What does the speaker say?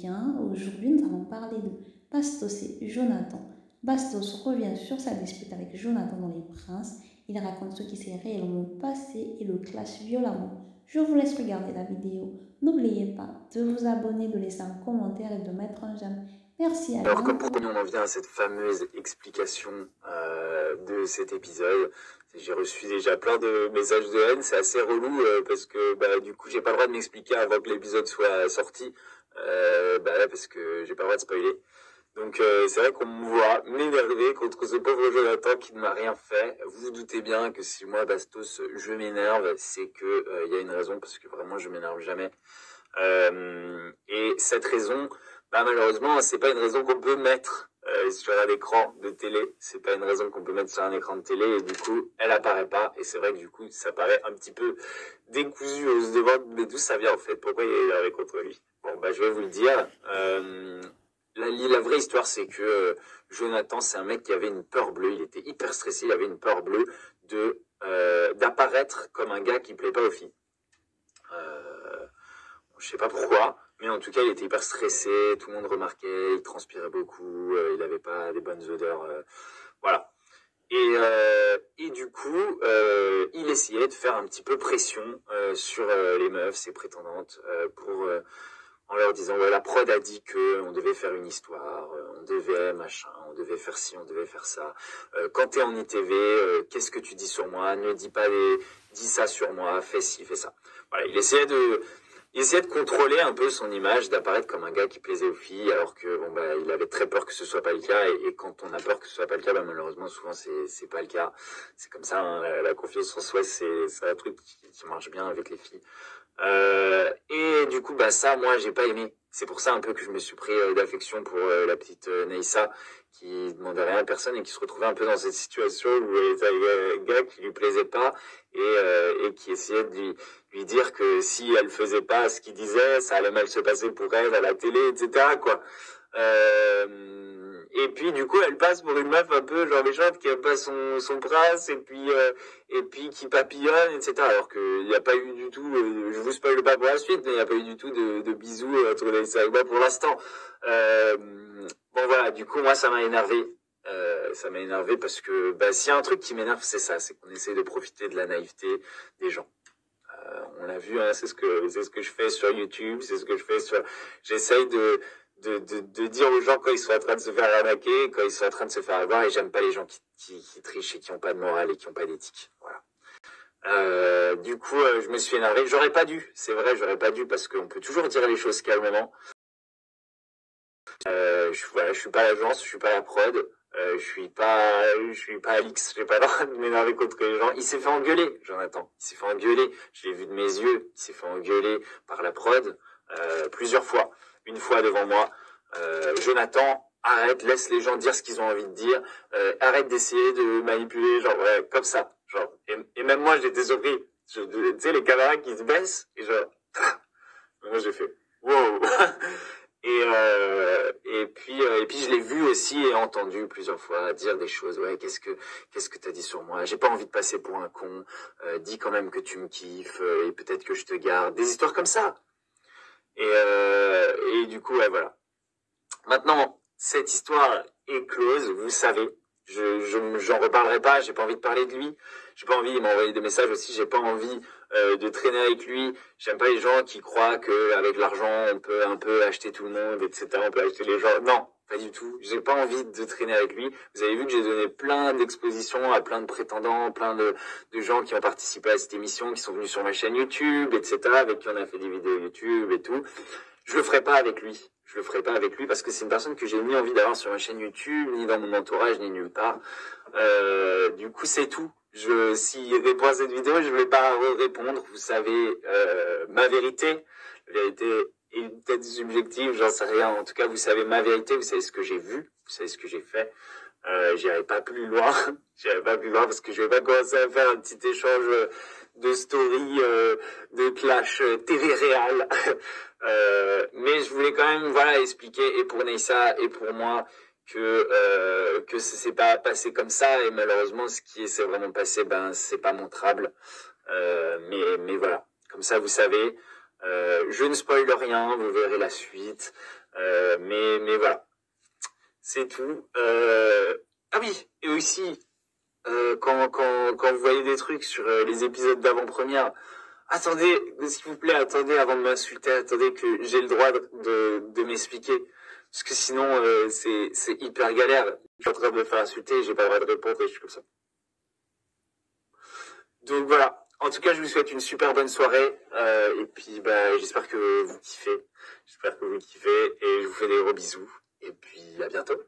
bien. Aujourd'hui, nous allons parler de Bastos et Jonathan. Bastos revient sur sa dispute avec Jonathan dans Les Princes. Il raconte ce qui s'est réellement passé et le clash violemment. Je vous laisse regarder la vidéo. N'oubliez pas de vous abonner, de laisser un commentaire et de mettre un j'aime. Merci à vous. Alors comme premier, on en vient à cette fameuse explication de cet épisode. J'ai reçu déjà plein de messages de haine, c'est assez relou parce que du coup j'ai pas le droit de m'expliquer avant que l'épisode soit sorti, parce que j'ai pas le droit de spoiler. Donc c'est vrai qu'on me voit m'énerver contre ce pauvre Jonathan qui ne m'a rien fait. Vous vous doutez bien que si moi Bastos je m'énerve, c'est que y a une raison, parce que vraiment je m'énerve jamais. Et cette raison, malheureusement, c'est pas une raison qu'on peut mettre sur un écran de télé. C'est pas une raison qu'on peut mettre sur un écran de télé, et du coup, elle apparaît pas. Et c'est vrai que du coup, ça paraît un petit peu décousu. On se demande, mais d'où ça vient en fait? Pourquoi il est énervé contre lui? Bon, je vais vous le dire. La vraie histoire, c'est que Jonathan, c'est un mec qui avait une peur bleue. Il était hyper stressé. Il avait une peur bleue d'apparaître comme un gars qui plaît pas aux filles. Je sais pas pourquoi, mais en tout cas, il était hyper stressé, tout le monde remarquait, il transpirait beaucoup, il avait pas des bonnes odeurs, voilà. Et du coup, il essayait de faire un petit peu pression sur les meufs, ses prétendantes, en leur disant, la prod a dit que on devait faire une histoire, on devait machin, on devait faire ci, on devait faire ça. Quand t'es en ITV, qu'est-ce que tu dis sur moi? Ne dis pas dis ça sur moi, fais ci, fais ça. Voilà, il essayait de contrôler un peu son image, d'apparaître comme un gars qui plaisait aux filles, alors que il avait très peur que ce soit pas le cas, et quand on a peur que ce soit pas le cas, malheureusement souvent c'est pas le cas. C'est comme ça, hein, la confiance en soi, c'est un truc qui marche bien avec les filles. Et du coup, ça, moi, j'ai pas aimé. C'est pour ça un peu que je me suis pris d'affection pour la petite Neissa, qui demandait rien à personne et qui se retrouvait un peu dans cette situation où elle était avec un gars qui lui plaisait pas, et qui essayait de lui dire que si elle faisait pas ce qu'il disait, ça allait mal se passer pour elle à la télé, etc., quoi. Et puis du coup elle passe pour une meuf un peu genre méchante qui aime pas son prince, et puis qui papillonne, etc. Alors qu'il n'y a pas eu du tout, je vous spoil pas pour la suite, mais il n'y a pas eu du tout de bisous entre Neissa et moi pour l'instant. Voilà, du coup moi ça m'a énervé. Ça m'a énervé parce que s'il y a un truc qui m'énerve, c'est ça, c'est qu'on essaie de profiter de la naïveté des gens. On l'a vu, hein, c'est ce que je fais sur YouTube, c'est ce que je fais j'essaye de dire aux gens quand ils sont en train de se faire arnaquer, quand ils sont en train de se faire avoir, et j'aime pas les gens qui trichent et qui ont pas de morale et qui ont pas d'éthique. Voilà. Du coup, je me suis énervé. J'aurais pas dû, c'est vrai, j'aurais pas dû, parce qu'on peut toujours dire les choses calmement. Je suis pas l'agence, je suis pas la prod. Je suis pas Alix, j'ai pas le droit de m'énerver contre les gens. Il s'est fait engueuler, Jonathan. Il s'est fait engueuler. Je l'ai vu de mes yeux. Il s'est fait engueuler par la prod plusieurs fois. Une fois devant moi. Jonathan, arrête, laisse les gens dire ce qu'ils ont envie de dire. Arrête d'essayer de manipuler, comme ça. Et même moi, j'étais surpris. Tu sais, les caméras qui se baissent, et moi j'ai fait wow. Et puis je l'ai vu aussi et entendu plusieurs fois dire des choses. Ouais, qu'est-ce que t'as dit sur moi? J'ai pas envie de passer pour un con. Dis quand même que tu me kiffes, et peut-être que je te garde. Des histoires comme ça. Et du coup, voilà. Maintenant, cette histoire est close, vous savez. J'en reparlerai pas, j'ai pas envie de parler de lui. J'ai pas envie, il m'a envoyé des messages aussi, j'ai pas envie de traîner avec lui. J'aime pas les gens qui croient qu'avec l'argent, on peut un peu acheter tout le monde, etc. On peut acheter les gens. Non, pas du tout. J'ai pas envie de traîner avec lui. Vous avez vu que j'ai donné plein d'expositions à plein de prétendants, plein de gens qui ont participé à cette émission, qui sont venus sur ma chaîne YouTube, etc., avec qui on a fait des vidéos YouTube et tout. Je le ferai pas avec lui. Je le ferai pas avec lui parce que c'est une personne que j'ai ni envie d'avoir sur ma chaîne YouTube, ni dans mon entourage, ni nulle part. Du coup, c'est tout. S'il répond à cette vidéo, je vais pas répondre. Vous savez ma vérité. La vérité est peut-être subjective, j'en sais rien. En tout cas, vous savez ma vérité. Vous savez ce que j'ai vu. Vous savez ce que j'ai fait. J'irai pas plus loin. J'irai pas plus loin parce que je vais pas commencer à faire un petit échange de story, de clash TV réel. Mais je voulais quand même, expliquer, et pour Neissa et pour moi, que ça s'est pas passé comme ça, et malheureusement, ce qui s'est vraiment passé, c'est pas montrable. Mais voilà. Comme ça, vous savez. Je ne spoil rien, vous verrez la suite. Mais voilà, c'est tout. Ah oui, et aussi, quand vous voyez des trucs sur les épisodes d'avant-première, attendez, s'il vous plaît, attendez avant de m'insulter, attendez que j'ai le droit de m'expliquer. Parce que sinon, c'est hyper galère. Je suis en train de me faire insulter, j'ai pas le droit de répondre et je suis comme ça. Donc voilà. En tout cas, je vous souhaite une super bonne soirée. Et puis, j'espère que vous kiffez. J'espère que vous kiffez. Et je vous fais des gros bisous. Et puis, à bientôt.